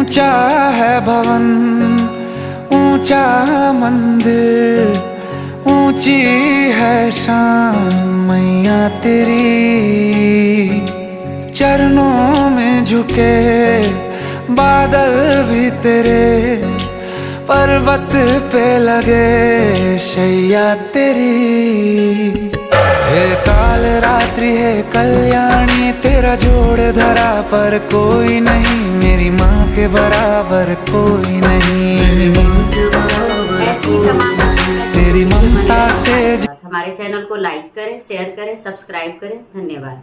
ऊंचा है भवन, ऊंचा मंदिर, ऊंची है शान मैया तेरी। चरणों में झुके बादल भी तेरे, पर्वत पे लगे शैया तेरी। हे काल रात्रि है कल्याणी, तेरा जोड़ धरा पर कोई नहीं, मेरी माँ के बराबर कोई नहीं। तेरी ममता से हमारे चैनल को लाइक करें, शेयर करें, सब्सक्राइब करें। धन्यवाद।